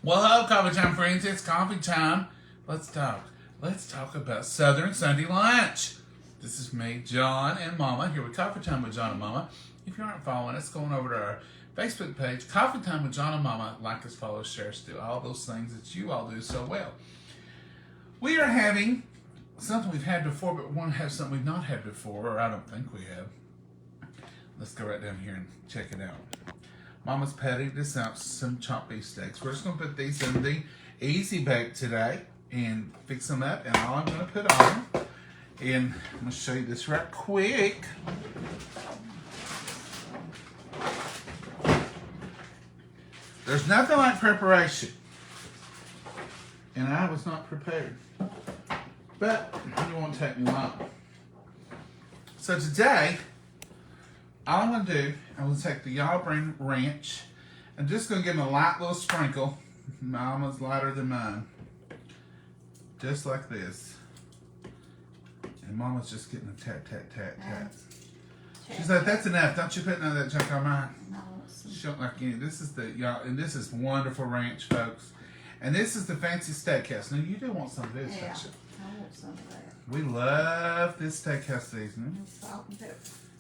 Well, hello, coffee time friends. It's coffee time. Let's talk. Let's talk about Southern Sunday lunch. This is me, John, and Mama here with Coffee Time with John and Mama. If you aren't following us, go on over to our Facebook page, Coffee Time with John and Mama. Like us, follow, share us, do all those things that you all do so well. We are having something we've had before, but we want to have something we've not had before, or I don't think we have. Let's go right down here and check it out. Mama's patting this out some chopped beefsteaks. We're just going to put these in the Easy Bake today and fix them up. And all I'm going to put on, and I'm going to show you this right quick. There's nothing like preparation. And I was not prepared. But it won't take me long. So today, all I'm going to do, I'm going to take the Y'all Bring Ranch. I'm just going to give them a light little sprinkle. Mama's lighter than mine. Just like this. And Mama's just getting a tap, tap, tap, tap. She's like, that's enough. Don't you put none of that junk on mine. No, She don't like any. This is the, y'all, and this is wonderful ranch, folks. And this is the fancy steakhouse. Now, you do want some of this, yeah, don't you? I want some of that. We love this steakhouse seasoning. And salt and pepper.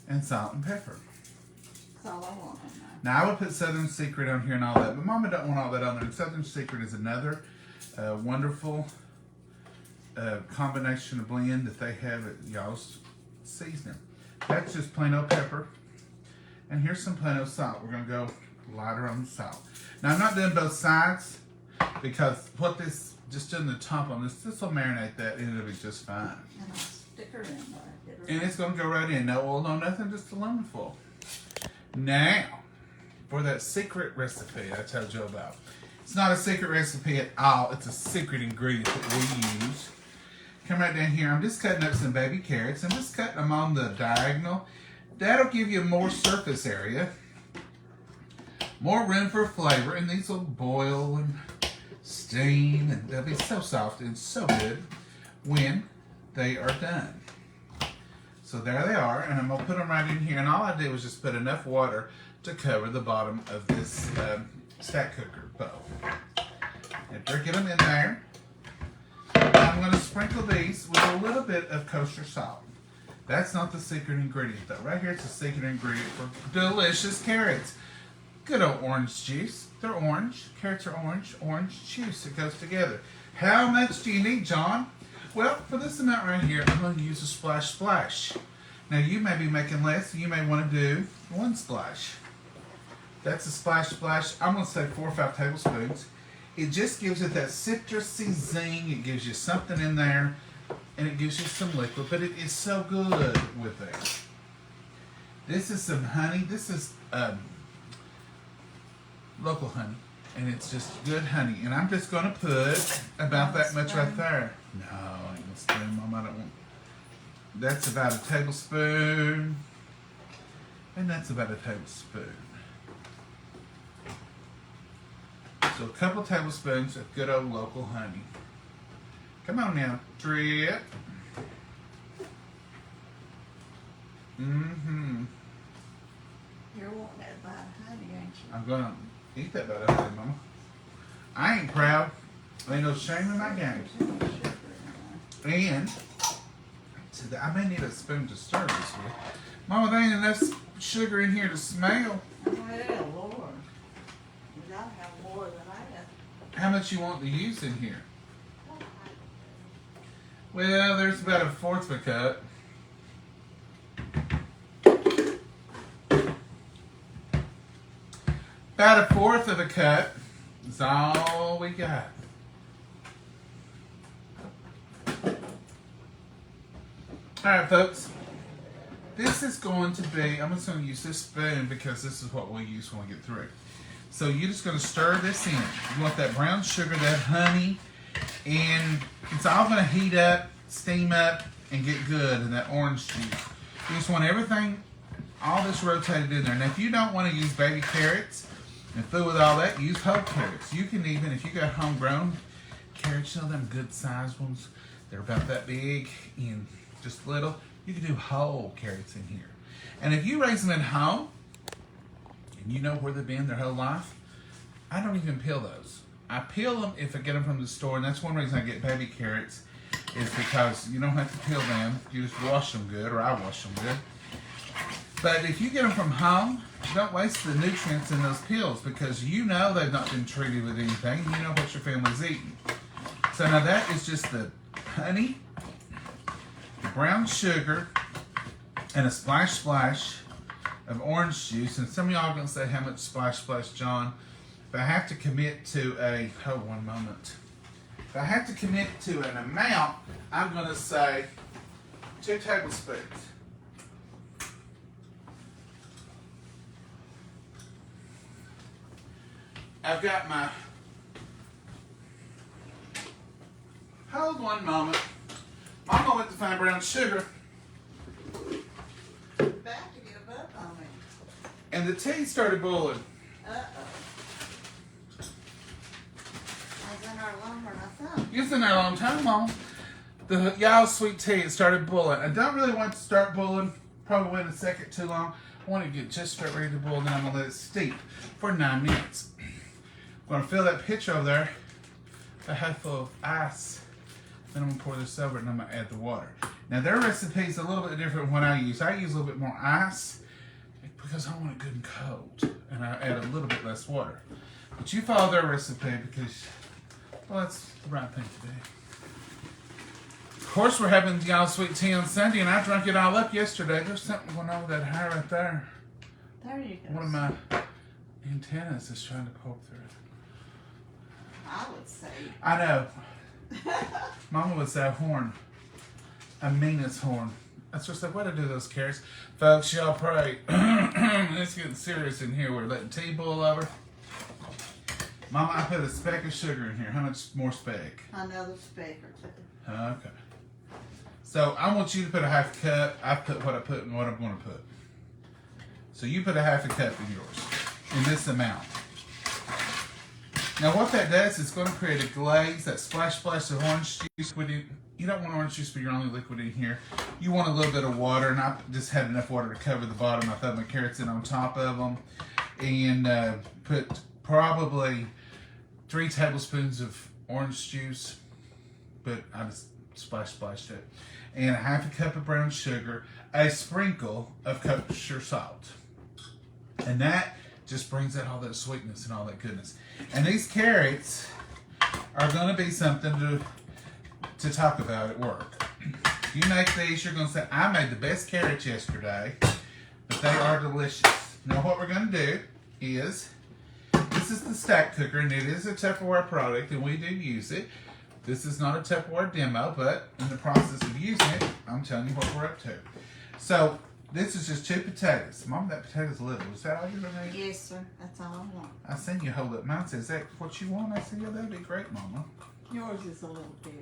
And salt and pepper. That's all I want on that. Now, I would put Southern Secret on here and all that, but Mama don't want all that on there. And Southern Secret is another wonderful combination of blend that they have at y'all's seasoning. That's just plain old pepper. And here's some plain old salt. We're going to go lighter on the salt. Now, I'm not doing both sides because what this, just doing the top on this will marinate that and it'll be just fine. And I'll stick her in there. And it's going to go right in. No oil, no nothing, just aluminum foil. Now, for that secret recipe I told you about. It's not a secret recipe at all. It's a secret ingredient that we use. Come right down here. I'm just cutting up some baby carrots. I'm just cutting them on the diagonal. That'll give you more surface area. More room for flavor. And these will boil and steam. And they'll be so soft and so good when they are done. So there they are, and I'm going to put them right in here. And all I did was just put enough water to cover the bottom of this stack cooker bowl. After I get them in there, I'm going to sprinkle these with a little bit of kosher salt. That's not the secret ingredient, though. Right here, it's the secret ingredient for delicious carrots. Good old orange juice. They're orange. Carrots are orange. Orange juice. It goes together. How much do you need, John? Well, for this amount right here, I'm going to use a splash. Now, you may be making less. You may want to do one splash. That's a splash. I'm going to say 4 or 5 tablespoons. It just gives it that citrusy zing. It gives you something in there, and it gives you some liquid, but it is so good with it. This is some honey. This is local honey, and it's just good honey. And I'm just going to put about that much right there. No, I ain't gonna spoon, Mom. I don't want. That's about a tablespoon, and that's about a tablespoon. So a couple tablespoons of good old local honey. Come on now, drip. Mm-hmm. You're wanting that bite of honey, ain't you? I'm gonna eat that bite of honey, Mama. I ain't proud. Ain't no shame in my game. And I may need a spoon to stir this with. Mama, there ain't enough sugar in here to smell. Well, Lord. You gotta have more than that. How much you want to use in here? Well, there's about 1/4 of a cup. About 1/4 of a cup is all we got. Alright, folks, this is going to be, I'm just going to use this spoon because this is what we use when we get through. So you're just going to stir this in. You want that brown sugar, that honey, and it's all going to heat up, steam up, and get good in that orange juice. You just want everything, all this rotated in there. Now, if you don't want to use baby carrots and fool with all that, use whole carrots. You can even, if you got homegrown carrots, you know them good sized ones, they're about that big and just little, you can do whole carrots in here. And if you raise them at home, and you know where they've been their whole life, I don't even peel those. I peel them if I get them from the store, and that's one reason I get baby carrots, is because you don't have to peel them. You just wash them good, or I wash them good. But if you get them from home, don't waste the nutrients in those peels, because you know they've not been treated with anything. You know what your family's eating. So now that is just the honey, the brown sugar, and a splash of orange juice. And some of y'all are going to say, how much splash, John? If I have to commit to one moment. If I have to commit to an amount, I'm going to say 2 tablespoons. I've got my, hold one moment. Mama went to find brown sugar. You're about to give up on me. And the tea started boiling. I was in there longer than I thought. You was in there a long time, Mama. The y'all sweet tea, it started boiling. I don't really want it to start boiling. Probably wait a second too long. I want to get just start ready to boil, then I'm going to let it steep for 9 minutes. I'm going to fill that pitcher over there, a half full of ice. Then I'm going to pour this over and I'm going to add the water. Now their recipe is a little bit different from what I use. I use a little bit more ice because I want it good and cold. And I add a little bit less water. But you follow their recipe because, well, that's the right thing to do. Of course, we're having y'all sweet tea on Sunday, and I drank it all up yesterday. There's something going on with that hair right there. There you go. One of my antennas is trying to poke through it. I would say. I know. Mama would say a horn. A meanest horn. That's just like, what to do those carrots? Folks, y'all pray. It's getting serious in here. We're letting tea boil over. Mama, I put a speck of sugar in here. How much more speck? Another speck or two. Okay. So I want you to put a half cup. I put what I put and what I'm going to put. So you put a half a cup in yours. In this amount. Now what that does is going to create a glaze, that splash of orange juice. You don't want orange juice for your only liquid in here. You want a little bit of water, and I just had enough water to cover the bottom. I threw my carrots in on top of them. And put probably 3 tablespoons of orange juice. But I just splashed it. And a half a cup of brown sugar. A sprinkle of kosher salt. And that just brings out all that sweetness and all that goodness. And these carrots are going to be something to talk about at work. If you make these, you're going to say, I made the best carrots yesterday, but they are delicious. Now what we're going to do is, this is the stack cooker, and it is a Tupperware product, and we do use it. This is not a Tupperware demo, but in the process of using it, I'm telling you what we're up to. So, this is just 2 potatoes. Mom, that potato's little. Is that all you're going to need? Yes, sir. That's all I want. I seen you hold up mine. Says, is that what you want? I said, yeah, that'd be great, Mama. Yours is a little bigger.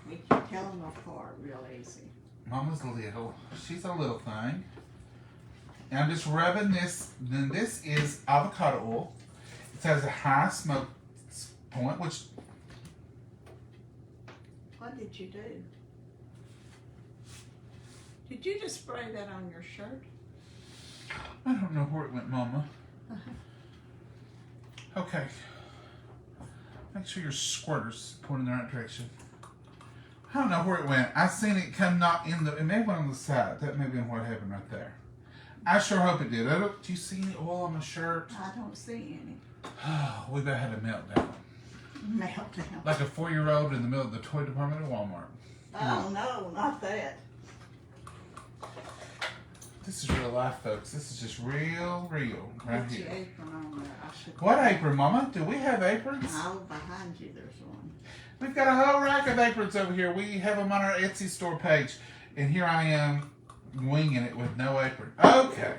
We can tell them apart real easy. Mama's little. She's a little thing. And I'm just rubbing this. Then this is avocado oil. It has a high smoke point, which... What did you do? Did you just spray that on your shirt? I don't know where it went, Mama. Okay. Make sure your squirter's pointing in the right direction. I don't know where it went. I seen it come not in the... It may have went on the side. That may have been what happened right there. I sure hope it did. Do you see any oil on my shirt? I don't see any. We've had a meltdown. Meltdown. Like a 4-year-old in the middle of the toy department at Walmart. Oh, no, not that. This is real life, folks. This is just real right Put your here. apron on there. I should. What apron, Mama? Do we have aprons? Oh, behind you there's one. We've got a whole rack of aprons over here. We have them on our Etsy store page. And here I am winging it with no apron. Okay.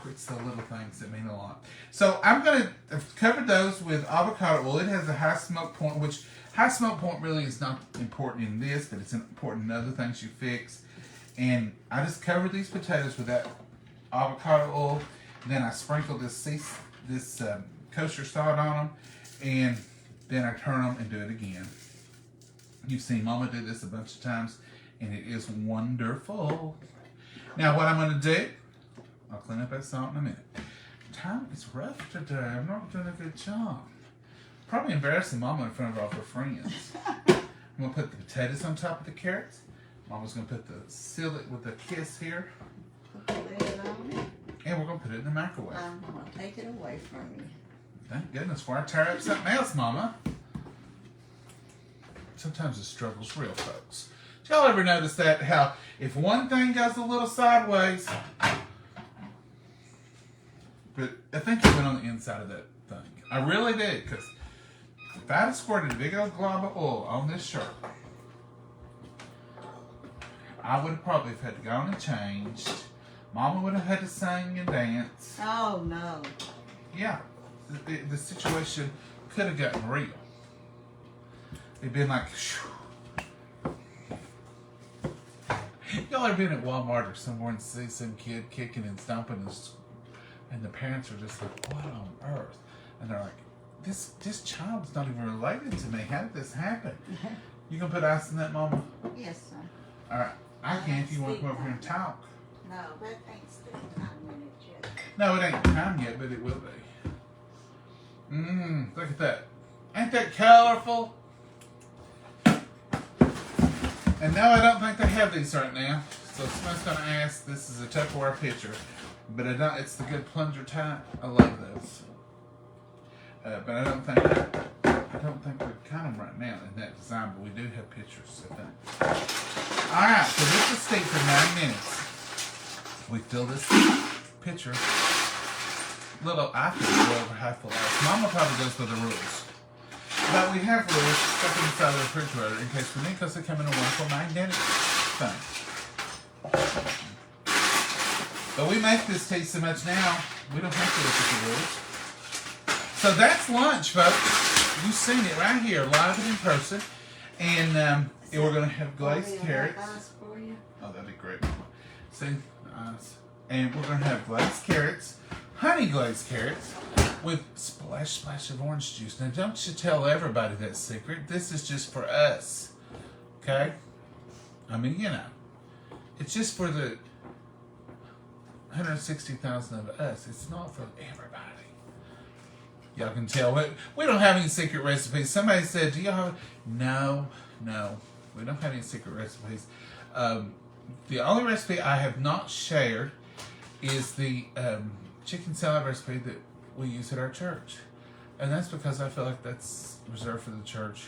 It's the little things that mean a lot. So I'm going to cover those with avocado oil. It has a high smoke point, which high smoke point really is not important in this, but it's important in other things you fix. And I just covered these potatoes with that avocado oil. And then I sprinkled this kosher salt on them. And then I turn them and do it again. You've seen Mama do this a bunch of times. And it is wonderful. Now what I'm going to do, I'll clean up that salt in a minute. It's rough today. I'm not doing a good job. Probably embarrassing Mama in front of all her friends. I'm going to put the potatoes on top of the carrots. Mama's going to seal it with a kiss here. Put the lid on it. And we're going to put it in the microwave. I'm going to take it away from you. Thank goodness for I tear up something else, Mama. Sometimes the struggle's real, folks. Did y'all ever notice that? How if one thing goes a little sideways, but I think it went on the inside of that thing. I really did, because if I'd have squirted a big old glob of oil on this shirt, I would have probably had to go on and changed. Mama would have had to sing and dance. Oh, no. Yeah, the situation could have gotten real. It'd been like, shoo. Y'all ever been at Walmart or somewhere and see some kid kicking and stomping and the parents are just like, what on earth? And they're like, this child's not even related to me. How did this happen? You gonna put ice in that, Mama? Yes, sir. All right. I can if you want to come over here and talk. No, that ain't still time in it yet. No, it ain't time yet, but it will be. Look at that. Ain't that colorful? And no, I don't think they have these right now. So someone's going to ask, this is a Tupperware pitcher. But it's the good plunger type. I love those. But I don't think we've got them right now in that design, but we do have pictures, I think. Alright, so this is steep for 9 minutes. We fill this pitcher. I feel a little over half full ice. Mama probably goes by the rules. But we have rules stuck inside the refrigerator in case we need, because they come in a wonderful magnetic thing. But we make this tea so much now, we don't have to look at the rules. So that's lunch, folks. You've seen it right here, live and in person. And we're going to have glazed carrots. Oh, that'd be great. See? Nice. And we're going to have glazed carrots, honey glazed carrots, with splash of orange juice. Now, don't you tell everybody that secret. This is just for us. Okay? I mean, you know. It's just for the 160,000 of us. It's not for everybody. Y'all can tell. We don't have any secret recipes. Somebody said, do y'all have... No. We don't have any secret recipes. The only recipe I have not shared is the chicken salad recipe that we use at our church. And that's because I feel like that's reserved for the church.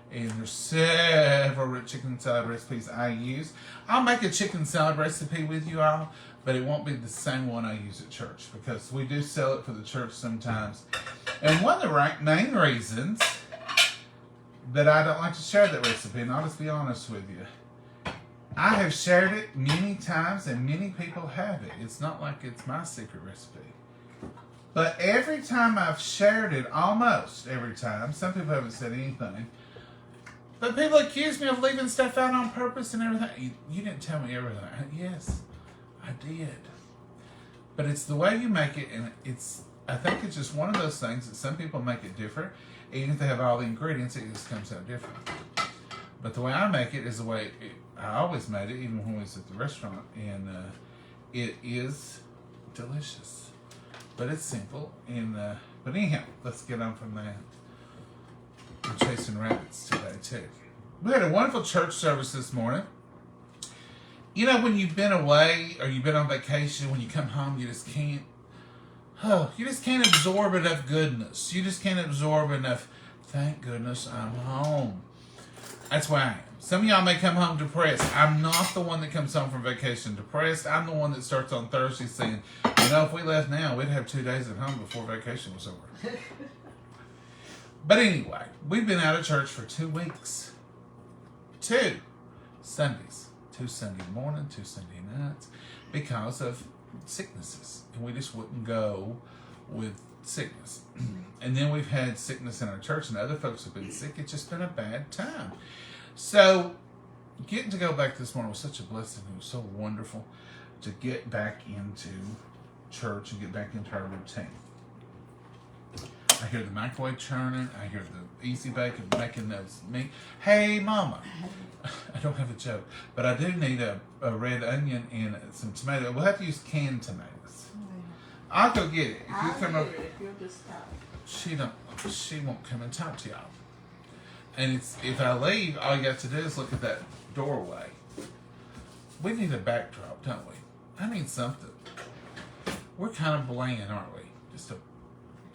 And there's several chicken salad recipes I use. I'll make a chicken salad recipe with you all, but it won't be the same one I use at church because we do sell it for the church sometimes. And one of the main reasons that I don't like to share that recipe, and I'll just be honest with you, I have shared it many times and many people have it. It's not like it's my secret recipe. But every time I've shared it, almost every time, some people haven't said anything, but people accuse me of leaving stuff out on purpose and everything. You didn't tell me everything. Yes, I did. But it's the way you make it, and I think it's just one of those things that some people make it different. Even if they have all the ingredients, it just comes out different. But the way I make it is the way I always made it, even when we was at the restaurant, and it is delicious. But it's simple, and but anyhow, let's get on from that. We're chasing rabbits today, too. We had a wonderful church service this morning. You know, when you've been away or you've been on vacation, when you come home, you just can't absorb enough goodness. You just can't absorb enough, thank goodness I'm home. That's why I am. Some of y'all may come home depressed. I'm not the one that comes home from vacation depressed. I'm the one that starts on Thursday saying, you know, if we left now, we'd have 2 days at home before vacation was over. But anyway, we've been out of church for 2 weeks. 2 Sundays. 2 Sunday morning, 2 Sunday nights, because of sicknesses. And we just wouldn't go with sickness. And then we've had sickness in our church, and other folks have been sick. It's just been a bad time. So getting to go back this morning was such a blessing. It was so wonderful to get back into church and get back into our routine. I hear the microwave churning. I hear the easy bake and making those meat. Hey, Mama. I don't have a joke, but I do need a red onion and some tomato. We'll have to use canned tomatoes. I'll go get it. If you I'll come get over, it if you'll just talk. she won't come and talk to y'all. And if I leave, all you got to do is look at that doorway. We need a backdrop, don't we? I need something. We're kind of bland, aren't we? Just a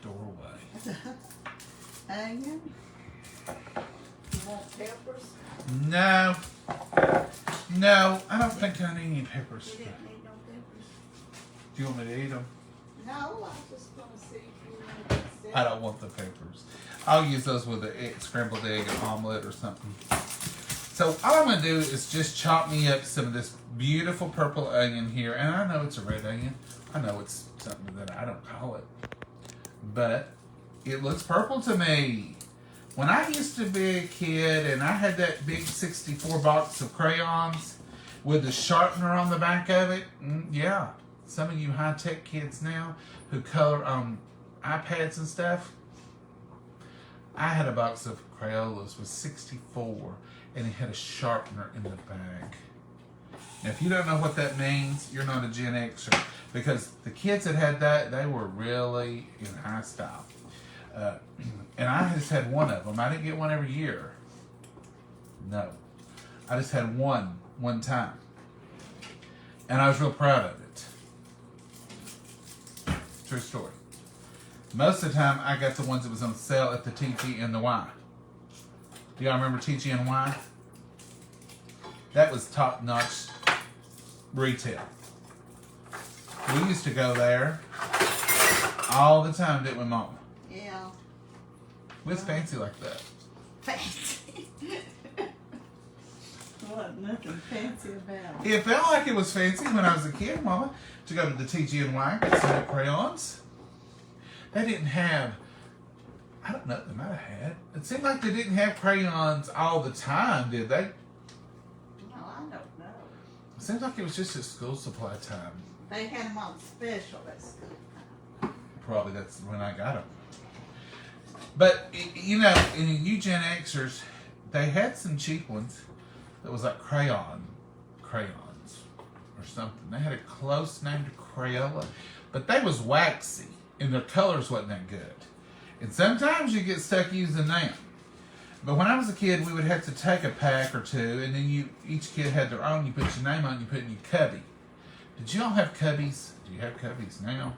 doorway. Onion? You want peppers? No. No, I don't think I need any peppers. You didn't need no peppers? Do you want me to eat them? No, I was just gonna see if you wanted to sit. I don't want the peppers. I'll use those with a scrambled egg or omelet or something. So all I'm going to do is just chop me up some of this beautiful purple onion here. And I know it's a red onion. I know it's something that I don't call it. But it looks purple to me. When I used to be a kid and I had that big 64 box of crayons with the sharpener on the back of it, yeah. Some of you high-tech kids now who color on iPads and stuff, I had a box of Crayolas with 64 and it had a sharpener in the back. Now, if you don't know what that means, you're not a Gen Xer, because the kids that had that, they were really in high style. And I just had one of them. I didn't get one every year. No. I just had one time. And I was real proud of it. True story. Most of the time, I got the ones that was on sale at the TG and the Y. Do y'all remember TG and Y? That was top-notch retail. We used to go there all the time, didn't we, Mama? Yeah. We was fancy like that. Fancy. What? Nothing fancy about it. It felt like it was fancy when I was a kid, Mama, to go to the TG and Y and get some crayons. They didn't have, I don't know, they might have had. It seemed like they didn't have crayons all the time, did they? No, I don't know. It seems like it was just at school supply time. They had them on special at school. Probably that's when I got them. But, you know, in you Gen Xers, they had some cheap ones that was like crayons or something. They had a close name to Crayola, but they was waxy. And their colors wasn't that good. And sometimes you get stuck using them. But when I was a kid, we would have to take a pack or two, and then each kid had their own. You put your name on, you put it in your cubby. Did you all have cubbies? Do you have cubbies now?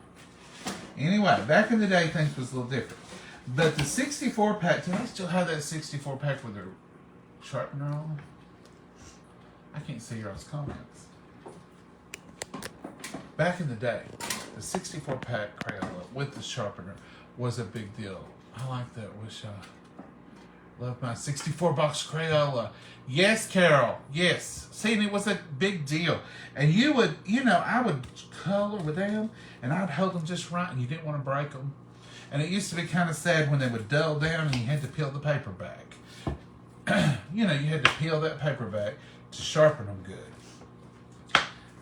Anyway, back in the day, things was a little different. But the 64 pack, do I still have that 64 pack with their sharpener on? I can't see your all's comments. Back in the day, the 64 pack Crayola with the sharpener was a big deal. I like that. Wish I loved my 64 box Crayola. Yes, Carol. Yes. See, and it was a big deal. And you would, I would color with them and I'd hold them just right and you didn't want to break them. And it used to be kind of sad when they would dull down and you had to peel the paper back. You had to peel that paper back to sharpen them good.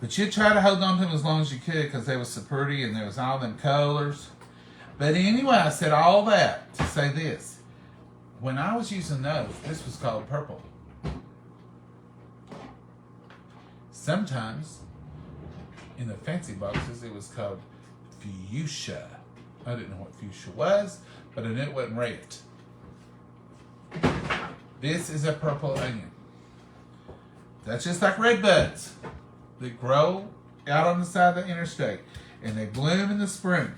But you'd try to hold on to them as long as you could because they was so pretty and there was all them colors. But anyway, I said all that to say this. When I was using those, this was called purple. Sometimes, in the fancy boxes, it was called fuchsia. I didn't know what fuchsia was, but I knew it wasn't red. This is a purple onion. That's just like red buds. They grow out on the side of the interstate, and they bloom in the spring.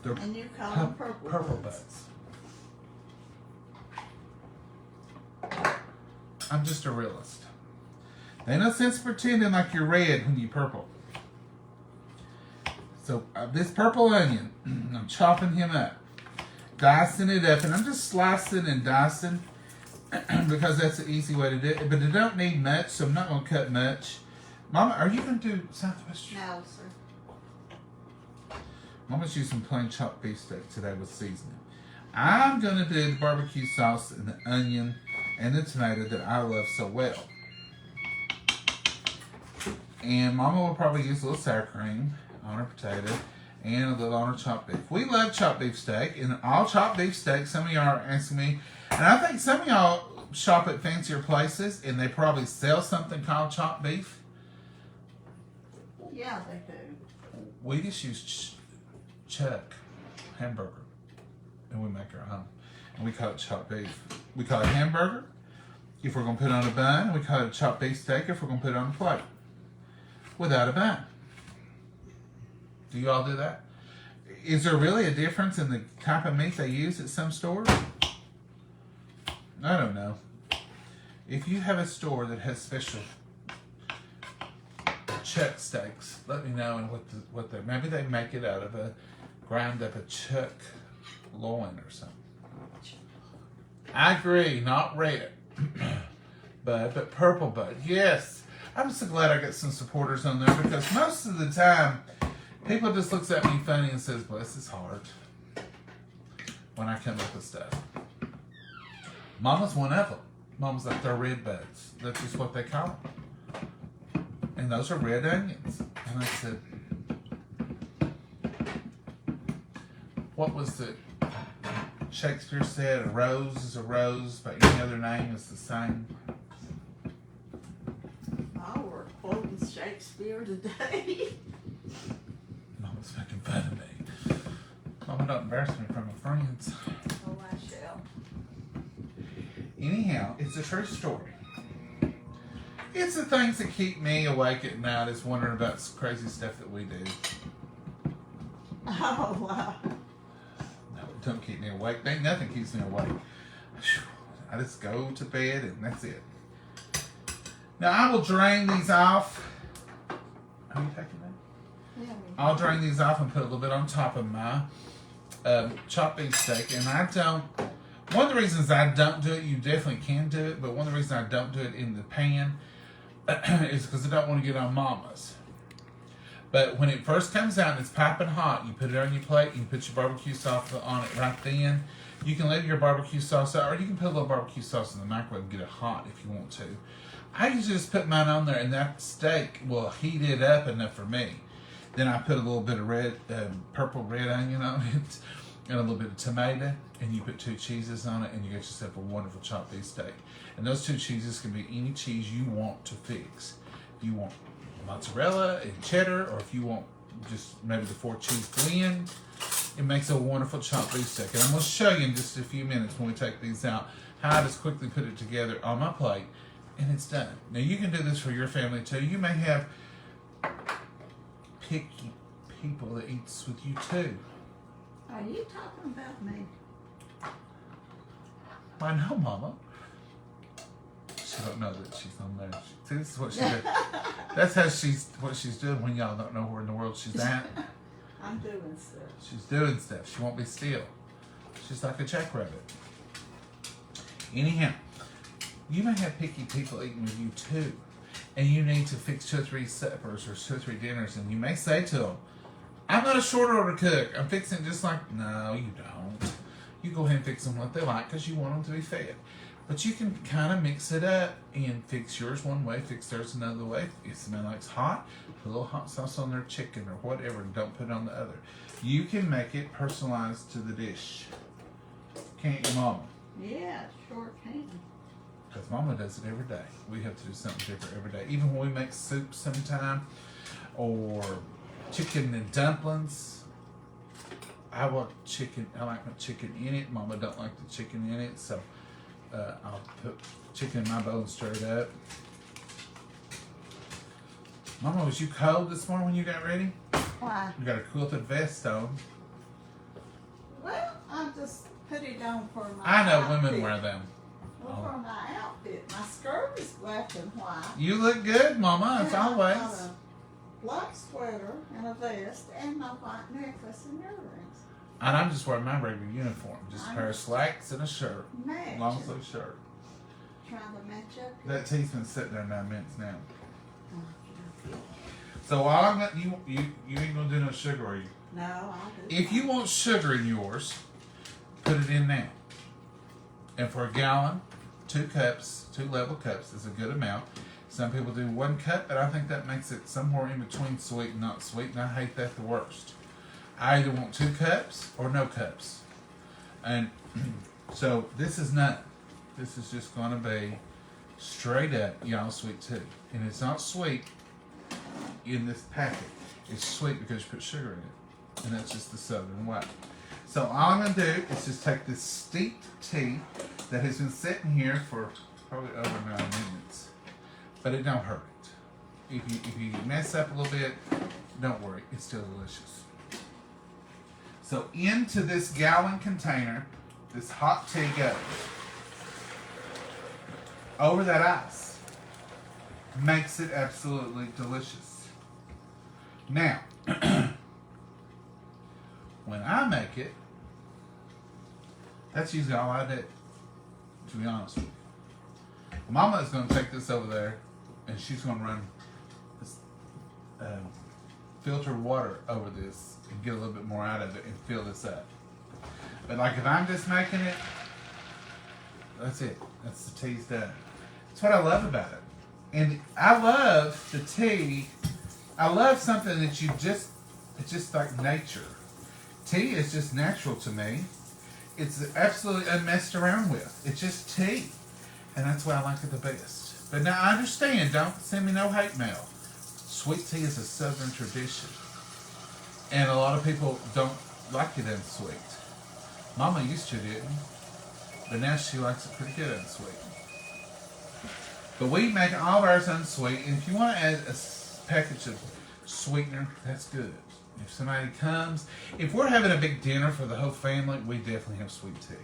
They're And you call them purple buds. I'm just a realist. Ain't no sense pretending like you're red when you're purple. So this purple onion, I'm chopping him up, dicing it up, and I'm just slicing and dicing because that's the easy way to do it. But it don't need much, so I'm not going to cut much. Mama, are you going to do Southwest? No, sir. Mama's using plain chopped beefsteak today with seasoning. I'm going to do the barbecue sauce and the onion and the tomato that I love so well. And Mama will probably use a little sour cream on her potato and a little on her chopped beef. We love chopped beef steak, and all chopped beef steak, some of y'all are asking me, and I think some of y'all shop at fancier places and they probably sell something called chopped beef. Yeah, they do. we just use chuck hamburger, and we make our own. And we call it chopped beef. We call it hamburger if we're going to put it on a bun. We call it chopped beefsteak if we're going to put it on a plate without a bun. Do you all do that? Is there really a difference in the type of meat they use at some stores? I don't know. If you have a store that has special chuck steaks, let me know and what they maybe they make it out of a ground up a chuck loin or something. I agree, not red, but purple bud. Yes, I'm so glad I got some supporters on there because most of the time people just looks at me funny and says, "Bless his heart," when I come up with stuff. Mama's one of them. Mama's like they're red buds. That's just what they call them. And those are red onions. And I said, what was it? Shakespeare said, a rose is a rose, but any other name is the same. Oh, we're quoting Shakespeare today. Mama's making fun of me. Mama, don't embarrass me in front of my friends. Oh, I shall. Anyhow, it's a true story. It's the things that keep me awake at night is wondering about crazy stuff that we do. Oh, wow. No, it don't keep me awake. Ain't nothing keeps me awake. I just go to bed and that's it. Now I will drain these off. Are you taking that? Yeah, I'll drain these off and put a little bit on top of my chopped beef steak. And I don't. One of the reasons I don't do it, you definitely can do it, but one of the reasons I don't do it in the pan is because I don't want to get on Mama's. But when it first comes out and it's piping hot, you put it on your plate, you put your barbecue sauce on it right then. You can leave your barbecue sauce out, or you can put a little barbecue sauce in the microwave and get it hot if you want to. I usually just put mine on there, and that steak will heat it up enough for me. Then I put a little bit of red, purple red onion on it, and a little bit of tomato, and you put 2 cheeses on it, and you get yourself a wonderful chopped beef steak. And those 2 cheeses can be any cheese you want to fix. If you want mozzarella and cheddar, or if you want just maybe the 4 cheese blend, it makes a wonderful chopped beef steak. And I'm going to show you in just a few minutes when we take these out how I just quickly put it together on my plate, and it's done. Now you can do this for your family too. You may have picky people that eats with you too. Are you talking about me? I know, Mama. She don't know that she's on there. See, this is what she did. That's what she's doing when y'all don't know where in the world she's at. I'm doing stuff. She's doing stuff. She won't be still. She's like a jackrabbit. Anyhow, you may have picky people eating with you too, and you need to fix 2 or 3 suppers or 2 or 3 dinners, and you may say to them, "I'm not a short order cook. I'm fixing it just like..." No, you don't. You go ahead and fix them what they like because you want them to be fed. But you can kind of mix it up and fix yours one way, fix theirs another way. If somebody likes hot, put a little hot sauce on their chicken or whatever, and don't put it on the other. You can make it personalized to the dish. Can't you, Mama? Yeah, sure can. Because Mama does it every day. We have to do something different every day. Even when we make soup sometime, or chicken and dumplings. I want chicken. I like my chicken in it. Mama don't like the chicken in it, so I'll put chicken in my bowl and stir it up. Mama, was you cold this morning when you got ready? Why? You got a quilted vest on. Well, I just put it on for my I know outfit. women wear them. Well, for my outfit. My skirt is black and white. You look good, Mama, as And I've always. got a black sweater and a vest and my white necklace and earrings. And I'm just wearing my regular uniform. Just a pair of slacks and a shirt. Match. Long sleeve shirt. Trying to match up. That tea's been sitting there 9 minutes now. Okay. So while I'm not, you ain't gonna do no sugar, are you? No, I'll do If you want sugar in yours, put it in now. And for a gallon, 2 cups, 2 level cups is a good amount. Some people do 1 cup, but I think that makes it somewhere in between sweet and not sweet, and I hate that the worst. I either want 2 cups or no cups. And so this is not, this is just gonna be straight up y'all sweet tea. And it's not sweet in this packet. It's sweet because you put sugar in it. And that's just the southern way. So all I'm going to do is just take this steeped tea that has been sitting here for probably over 9 minutes. But it don't hurt it. If you mess up a little bit, don't worry. It's still delicious. So into this gallon container, this hot tea goes. Over that ice. Makes it absolutely delicious. Now, when I make it, that's usually all I do, to be honest with you. Mama is going to take this over there, and she's going to run this filtered water over this and get a little bit more out of it and fill this up. But like if I'm just making it, that's it. That's the tea's done. That's what I love about it. And I love the tea. I love something that it's just like nature. Tea is just natural to me. It's absolutely unmessed around with. It's just tea. And that's why I like it the best. But now I understand, don't send me no hate mail. Sweet tea is a southern tradition. And a lot of people don't like it unsweet. Mama used to, didn't? But now she likes it pretty good unsweet. But we make all of ours unsweet. And if you want to add a package of sweetener, that's good. If somebody comes, if we're having a big dinner for the whole family, we definitely have sweet tea.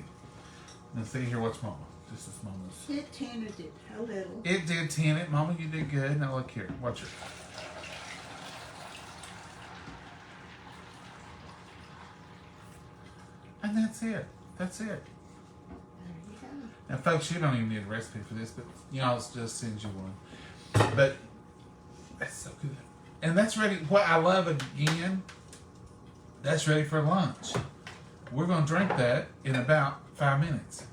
Now see here, what's Mama? This is Mama's. It tinted it a little. It did tint it. Mama, you did good. Now look here. Watch her. And that's it. That's it. There you go. Now, folks, you don't even need a recipe for this, but y'all just send you one. But that's so good. And that's ready. What I love again, that's ready for lunch. We're going to drink that in about 5 minutes.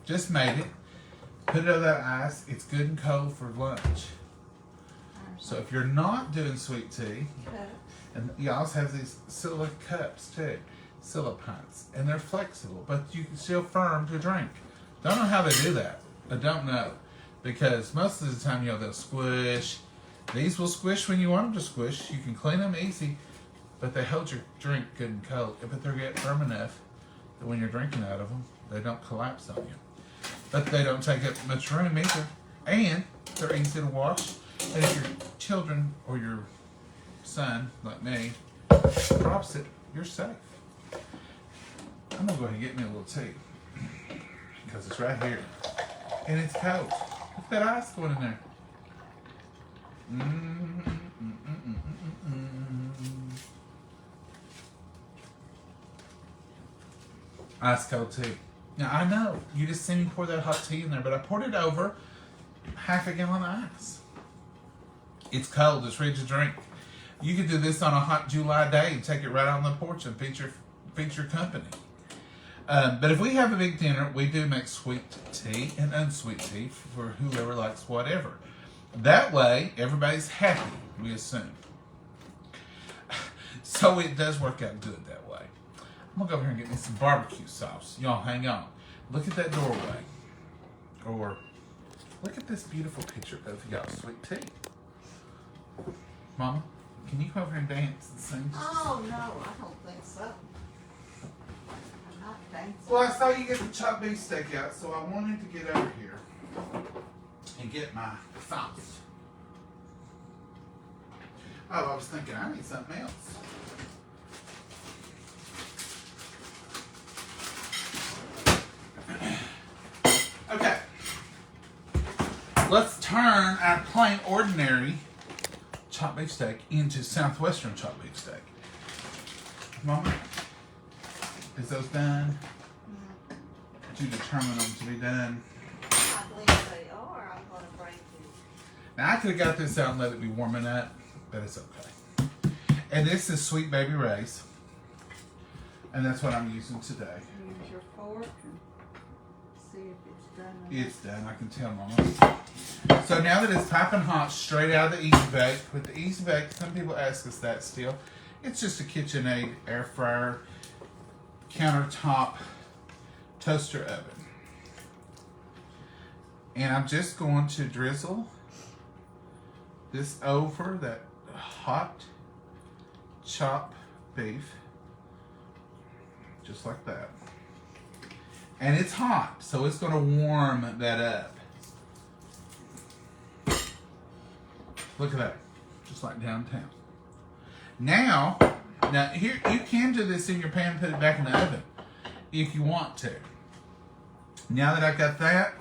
Just made it. Put it over that ice. It's good and cold for lunch. So if you're not doing sweet tea, and you also have these Scylla cups too, Scylla pints, and they're flexible, but you can still firm to drink. Don't know how they do that. I don't know, because most of the time, they'll squish. These will squish when you want them to squish. You can clean them easy, but they hold your drink good and cold. But they're get firm enough that when you're drinking out of them, they don't collapse on you. But they don't take up much room either, and they're easy to wash. And if your children or your son, like me, drops it, you're safe. I'm gonna go ahead and get me a little tea because it's right here, and it's cold. Look at that ice going in there. Ice cold tea. Now I know you just see me pour that hot tea in there, but I poured it over half a gallon of ice. It's cold. It's ready to drink. You could do this on a hot July day and take it right on the porch and feed your company. But if we have a big dinner, we do make sweet tea and unsweet tea for whoever likes whatever. That way, everybody's happy, we assume. So it does work out good that way. I'm going to go over here and get me some barbecue sauce. Y'all hang on. Look at that doorway. Or look at this beautiful picture of y'all's sweet tea. Mama, can you come over here and dance and sing? Oh, no, I don't think so. I'm not dancing. Well, I saw you get the chopped beefsteak out, so I wanted to get over here and get my sauce. Oh, I was thinking I need something else. Okay. Let's turn our plain ordinary chopped beefsteak into southwestern chopped beefsteak. Mama, is those done? Did you determine them to be done? I believe they are. I'm going to bring you. Now, I could have got this out and let it be warming up, but it's okay. And this is Sweet Baby Ray's. And that's what I'm using today. Use your fork and see if it's done. It's done, I can tell, Mama. So now that it's piping hot, straight out of the Easy Bake. With the Easy Bake, some people ask us that still. It's just a KitchenAid air fryer, countertop, toaster oven. And I'm just going to drizzle this over that hot chopped beef. Just like that. And it's hot, so it's going to warm that up. Look at that. Just like downtown. Now here, you can do this in your pan and put it back in the oven if you want to. Now that I've got that,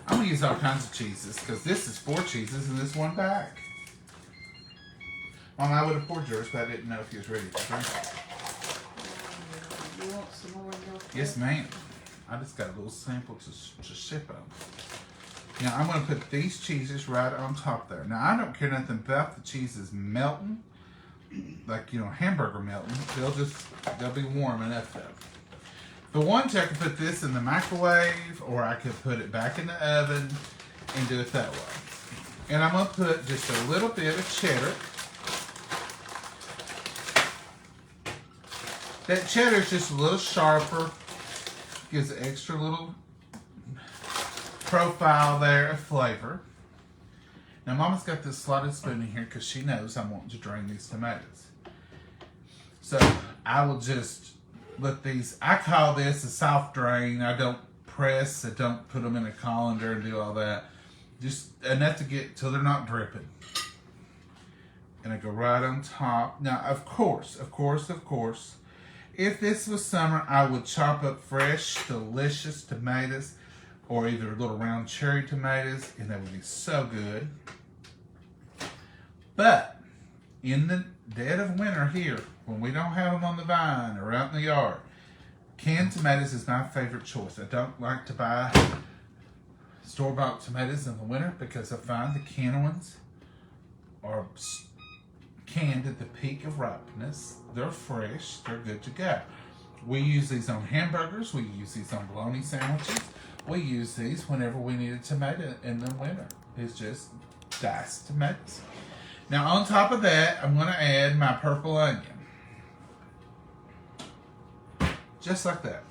I'm going to use all kinds of cheeses because this is 4 cheeses in this one bag. Mom, I would have poured yours, but I didn't know if you was ready to drink it. You want some more in your cup? Yes, ma'am. I just got a little sample to sip on. Now, I'm going to put these cheeses right on top there. Now, I don't care nothing about the cheeses melting, like, hamburger melting. They'll be warm enough, though. If I want to, I could put this in the microwave, or I could put it back in the oven and do it that way. And I'm going to put just a little bit of cheddar. That cheddar is just a little sharper. Gives an extra little profile there of flavor. Now, Mama's got this slotted spoon in here because she knows I'm wanting to drain these tomatoes. So, I will just let these, I call this a soft drain. I don't press, I don't put them in a colander and do all that. Just enough to get till they're not dripping. And I go right on top. Now, of course, if this was summer, I would chop up fresh, delicious tomatoes or either little round cherry tomatoes, and that would be so good. But in the dead of winter here, when we don't have them on the vine or out in the yard, canned tomatoes is my favorite choice. I don't like to buy store-bought tomatoes in the winter because I find the canned ones are canned at the peak of ripeness. They're fresh. They're good to go. We use these on hamburgers. We use these on bologna sandwiches. We use these whenever we need a tomato in the winter. It's just diced tomatoes. Now on top of that, I'm going to add my purple onion. Just like that.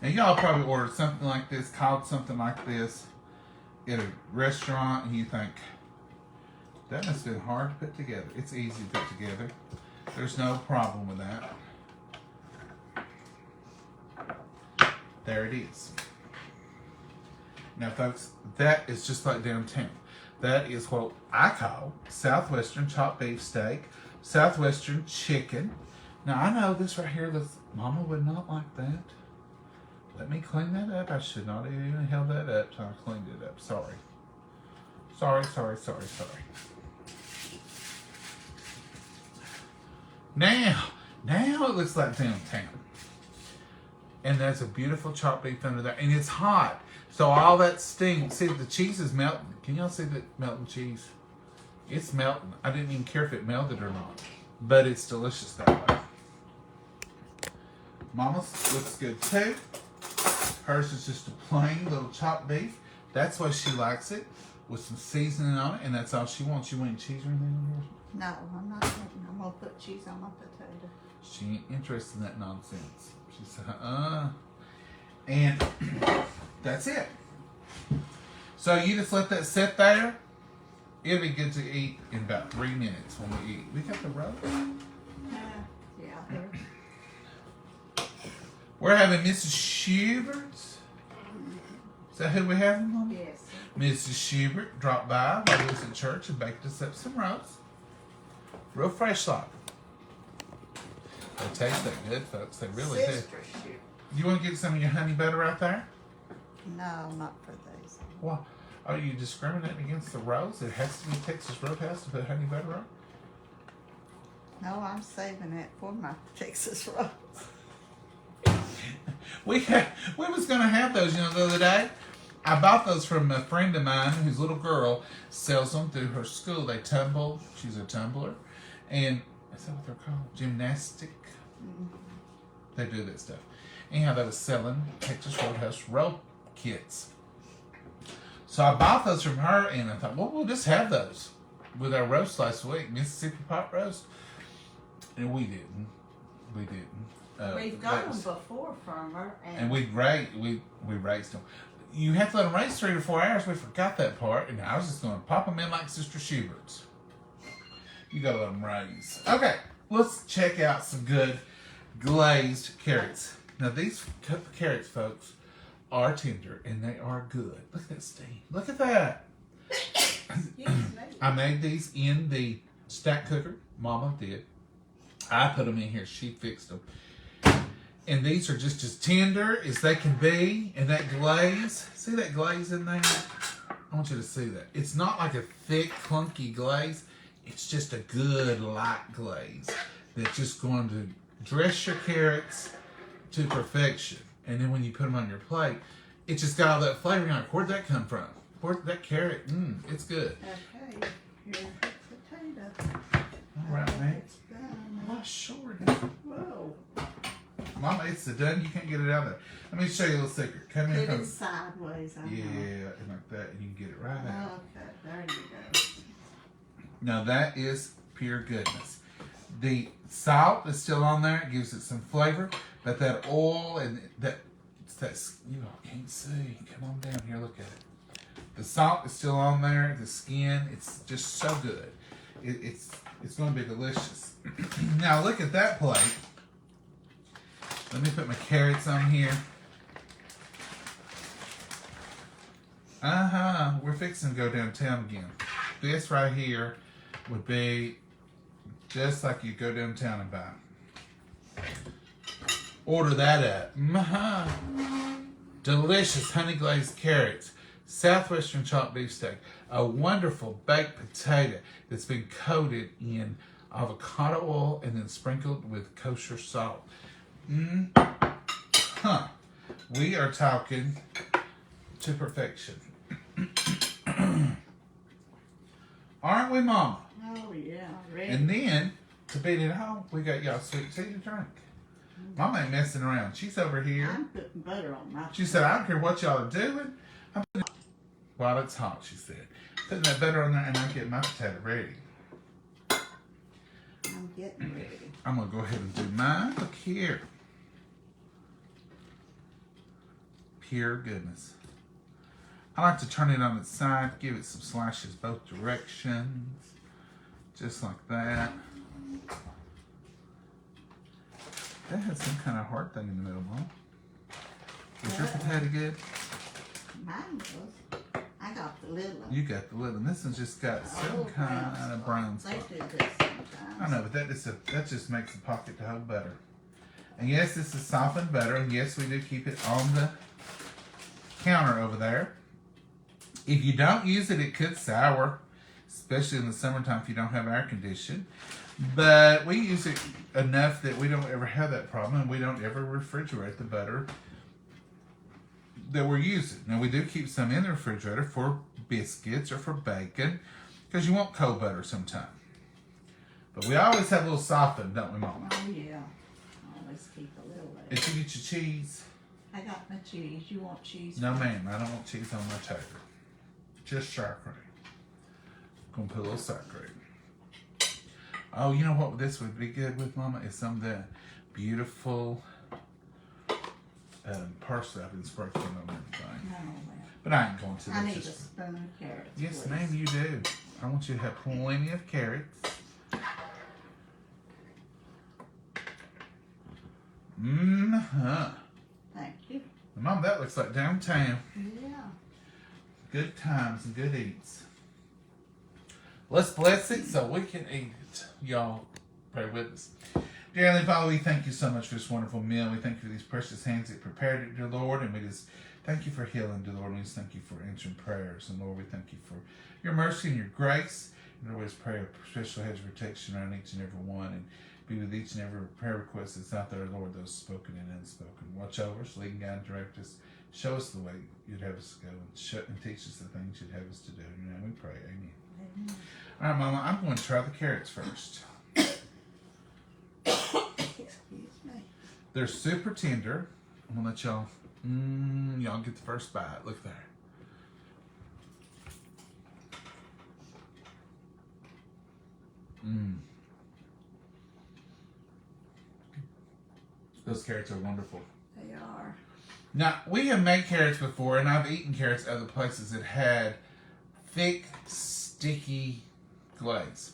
Now y'all probably ordered something like this, called something like this at a restaurant, and you think, that must have been hard to put together. It's easy to put together. There's no problem with that. There it is. Now folks, that is just like downtown. That is what I call Southwestern chopped beefsteak, Southwestern chicken. Now I know this right here, Mama would not like that. Let me clean that up. I should not have even held that up till I cleaned it up. Sorry. Sorry. Now it looks like downtown. And there's a beautiful chopped beef under there. And it's hot. So all that steam, see the cheese is melting. Can y'all see the melting cheese? It's melting. I didn't even care if it melted or not. But it's delicious that way. Mama's looks good too. Hers is just a plain little chopped beef. That's why she likes it. With some seasoning on it. And that's all she wants. You want any cheese or anything on yours? No, I'm not putting. I'm going to put cheese on my potato. She ain't interested in that nonsense. She said, And that's it. So you just let that sit there. It'll be good to eat in about 3 minutes when we eat. We got the roast. Yeah. We're having Mrs. Schubert's. Is that who we have, Mom? Yes. Mrs. Schubert dropped by while we was at church and baked us up some roast. Real fresh like. They taste that good, folks. They really do. Sister shoot. You want to get some of your honey butter right there? No, not for these. Why? Are you discriminating against the roast? It has to be Texas Roadhouse to put honey butter on? No, I'm saving it for my Texas rolls. We was going to have those, the other day. I bought those from a friend of mine whose little girl sells them through her school. They tumble. She's a tumbler. And is that what they're called? Gymnastic? Mm-hmm. They do that stuff. Anyhow, they was selling Texas Roadhouse roll kits. So I bought those from her, and I thought, well, we'll just have those with our roast last week, Mississippi pot roast. And we didn't. We've got them before from her. And we raised them. You have to let them raise 3 to 4 hours. We forgot that part, and I was just going to pop them in like Sister Schubert's. You gotta let them raise. Okay, let's check out some good glazed carrots. Now these carrots, folks, are tender and they are good. Look at that steam. Look at that. I made these in the stack cooker. Mama did. I put them in here. She fixed them. And these are just as tender as they can be. And that glaze, see that glaze in there? I want you to see that. It's not like a thick, clunky glaze. It's just a good, light glaze that's just going to dress your carrots to perfection. And then when you put them on your plate, it just got all that flavor on it. Where'd that come from? Where'd that carrot? It's good. Okay, here's the potato. All right, man. It's done. Well, sure. Whoa. Mama, it's done. You can't get it out of there. Let me show you a little secret. Come in Put from it sideways. yeah, and like that, and you can get it right out. Okay, there you go. Now that is pure goodness. The salt is still on there. It gives it some flavor, but that oil and that's you can't see. Come on down here, look at it. The salt is still on there. The skin, it's just so good. It's going to be delicious. Now look at that plate. Let me put my carrots on here. We're fixing to go downtown again. This right here would be just like you go downtown and buy. Order that up. Delicious honey glazed carrots, southwestern chopped beefsteak, a wonderful baked potato that's been coated in avocado oil and then sprinkled with kosher salt. We are talking to perfection. Aren't we, Mama? Oh, yeah. Ready? And then, to beat it home, we got y'all sweet tea to drink. Mama ain't messing around. She's over here. I'm putting butter on my She said, I don't care what y'all are doing. I'm putting while it's hot, she said. Putting that butter on there and I'm getting my potato ready. I'm getting ready. I'm going to go ahead and do mine. Look here. Pure goodness. I like to turn it on its side, give it some slashes both directions. Just like that. That has some kind of heart thing in the middle, Mom. Is your potato good? Mine was. I got the little one. You got the little one. This one's just got some kind of brown They spot. do this sometimes. I know, but that just makes the pocket to hold better. And yes, this is softened butter, and yes, we do keep it on the counter over there. If you don't use it, it could sour, especially in the summertime if you don't have air conditioning. But we use it enough that we don't ever have that problem, and we don't ever refrigerate the butter that we're using. Now, we do keep some in the refrigerator for biscuits or for bacon, because you want cold butter sometime. But we always have a little softened, don't we, Mama? Oh, yeah. Always keep a little there. Did you get your cheese? I got my cheese. You want cheese? No, ma'am. I don't want cheese on my tater. Just sour cream. Gonna put a little sour cream. Oh, you know what this would be good with, Mama? Is some of that beautiful parsley I've been sprinkling on everything. No, well, But I ain't going to. I That's need a just... spoon of carrots. Yes, please. ma'am, you do. I want you to have plenty of carrots. Thank you. Mom, that looks like downtown. Yeah. Good times and good eats. Let's bless it so we can eat it. Y'all pray with us. Dear Heavenly Father, we thank you so much for this wonderful meal. We thank you for these precious hands that prepared it, dear Lord. And we just thank you for healing, dear Lord. And we just thank you for answering prayers. And Lord, we thank you for your mercy and your grace. And always pray a special hedge of protection around each and every one. And be with each and every prayer request that's out there, Lord, those spoken and unspoken. Watch over us, lead and guide and direct us. Show us the way you'd have us to go, and teach us the things you'd have us to do. In your name we pray. Amen. Amen. All right, Mama, I'm going to try the carrots first. Excuse me. They're super tender. I'm going to let y'all, y'all get the first bite. Look there. Those carrots are wonderful. They are. Now, we have made carrots before, and I've eaten carrots other places that had thick, sticky glaze.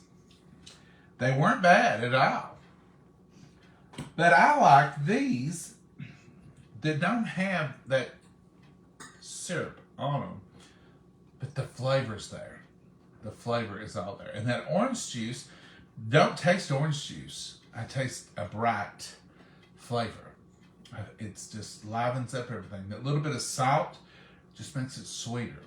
They weren't bad at all. But I like these that don't have that syrup on them, but the flavor's there. The flavor is all there. And that orange juice, don't taste orange juice. I taste a bright flavor. It's just livens up everything. That little bit of salt just makes it sweeter.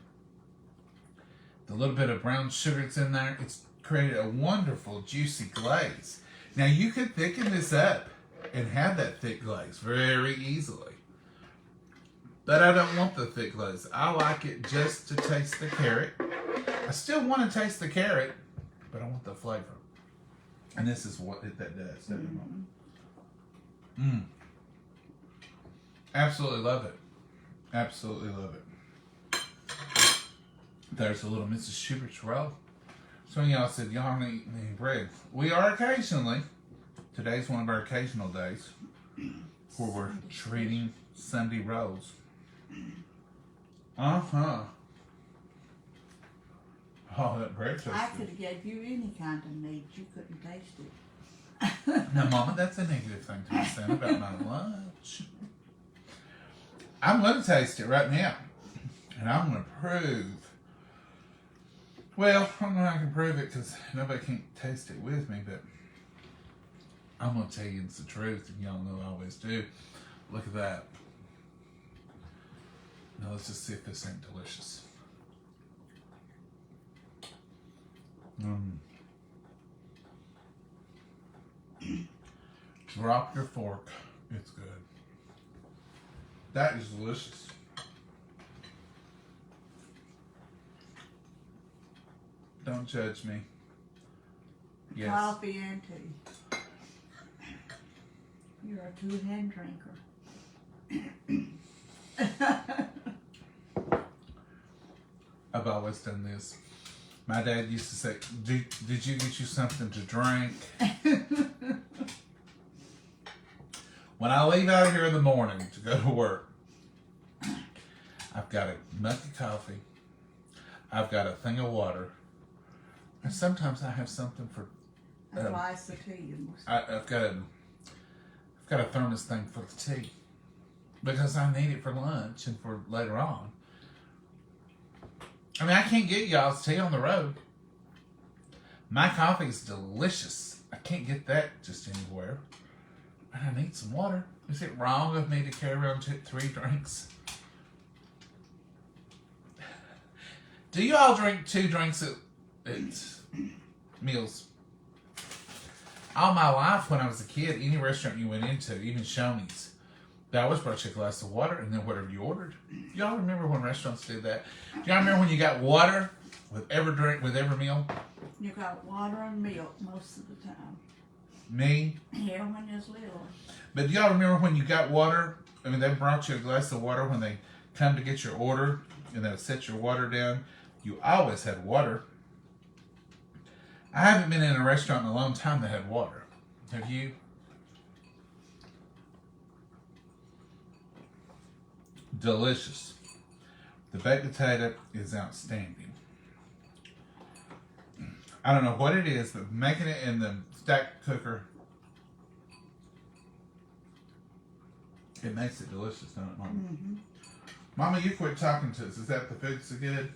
The little bit of brown sugar that's in there, it's created a wonderful juicy glaze. Now you could thicken this up and have that thick glaze very easily. But I don't want the thick glaze. I like it just to taste the carrot. I still want to taste the carrot, but I want the flavor. And this is what that does, doesn't it, Mom? Absolutely love it. Absolutely love it. There's a little Mrs. Schubert's roll. Some of y'all said y'all aren't eating any bread. We are occasionally. Today's one of our occasional days where we're treating Sunday rolls. Uh-huh. Oh, that bread tastes I good. could have gave you any kind of meat. You couldn't taste it. Now, Mama, that's a negative thing to be saying about my lunch. I'm going to taste it right now. And I'm going to prove. Well, I don't know how I can prove it because nobody can taste it with me, but I'm going to tell you it's the truth, and y'all know I always do. Look at that. Now, let's just see if this ain't delicious. Drop your fork. It's good. That is delicious. Don't judge me. Yes. Coffee and tea. You're a two-hand drinker. I've always done this. My dad used to say, did you get you something to drink? When I leave out of here in the morning to go to work, I've got a mug of coffee. I've got a thing of water. And sometimes I have something for... A glass of tea. I've got a thermos thing for the tea. Because I need it for lunch and for later on. I mean, I can't get y'all's tea on the road. My coffee is delicious. I can't get that just anywhere. And I need some water. Is it wrong of me to carry around 3 drinks? Do you all drink 2 drinks at meals? All my life when I was a kid, any restaurant you went into, even Shoney's, they always brought you a glass of water and then whatever you ordered. Y'all remember when restaurants did that? Do y'all remember when you got water with every drink, with every meal? You got water and milk most of the time. Me? Yeah, when you was little. But do y'all remember when you got water? I mean, they brought you a glass of water when they come to get your order and they'll set your water down. You always had water. I haven't been in a restaurant in a long time that had water. Have you? Delicious. The baked potato is outstanding. I don't know what it is, but making it in the stack cooker, it makes it delicious, doesn't it, Mama? Mm-hmm. Mama, you quit talking to us. Is that the food so good?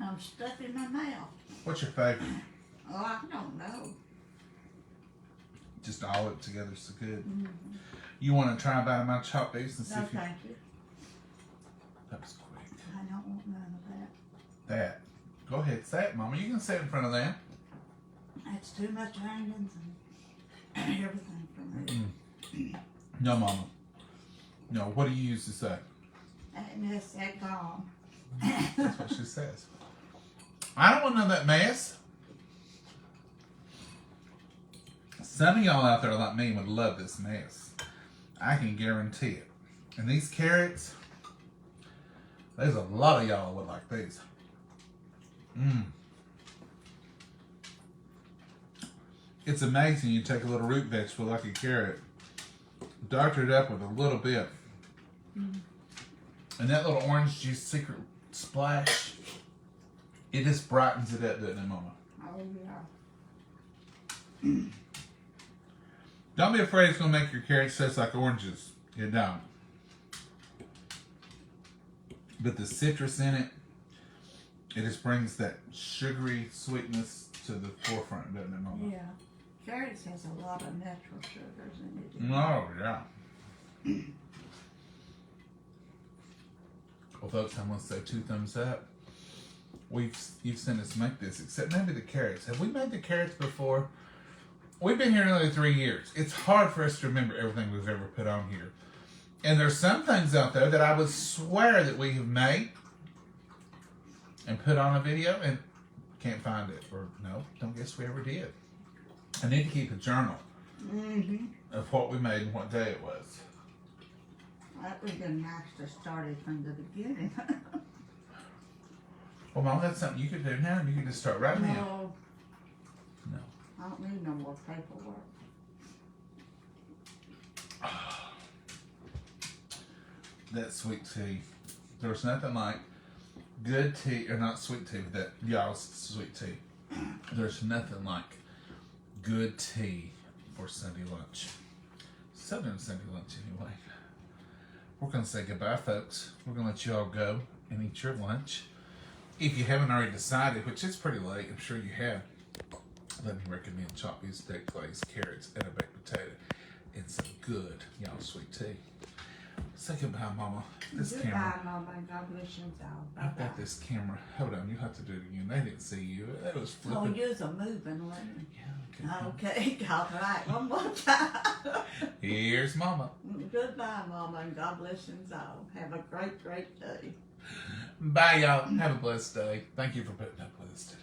I'm stuck in my mouth. What's your favorite? Oh, I don't know. Just all of it together so good. Mm-hmm. You want to try a bite of my chopped beef and see No, if you... thank you. That was quick. I don't want none of that. That. Go ahead, say it, Mama. You can say it in front of them. That's too much onions and everything for me. No, Mama. No, what do you use to say? And that's that gone. That's what she says. I don't want none of that mess. Some of y'all out there like me would love this mess. I can guarantee it. And these carrots, there's a lot of y'all would like these. It's amazing you take a little root vegetable like a carrot, doctor it up with a little bit, and that little orange juice secret splash, it just brightens it up, doesn't it, Mama? Oh, yeah. Don't be afraid it's going to make your carrots taste like oranges. It don't. But the citrus in it, it just brings that sugary sweetness to the forefront, doesn't it, Mama? Yeah. Carrots has a lot of natural sugars in it. Oh, yeah. Well, folks, I'm going to say 2 thumbs up. You've seen us make this, except maybe the carrots. Have we made the carrots before? We've been here nearly 3 years. It's hard for us to remember everything we've ever put on here. And there's some things out there that I would swear that we have made and put on a video and can't find it. Or no, don't guess we ever did. I need to keep a journal of what we made and what day it was. That would have been nice to start it from the beginning. Well, Mom, that's something you could do now. You can just start right now. No. I don't need no more paperwork. That sweet tea. There's nothing like good tea, or not sweet tea, but that y'all's sweet tea. There's nothing like good tea for Sunday lunch. Southern Sunday lunch, anyway. We're going to say goodbye, folks. We're going to let you all go and eat your lunch. If you haven't already decided, which is pretty late, I'm sure you have, let me recommend chopped beefsteak, glazed carrots, and a baked potato, and some good y'all sweet tea. Say goodbye, Mama. This Goodbye, camera. Mama, and God bless you all. I've Bye-bye. got this camera. Hold on, you have to do it again. They didn't see you. It was Oh, flipping. you're a moving one. Yeah, Okay, all right, one more time. Here's Mama. Goodbye, Mama, and God bless you all. Have a great, great day. Bye, y'all. Have a blessed day. Thank you for putting up with us today.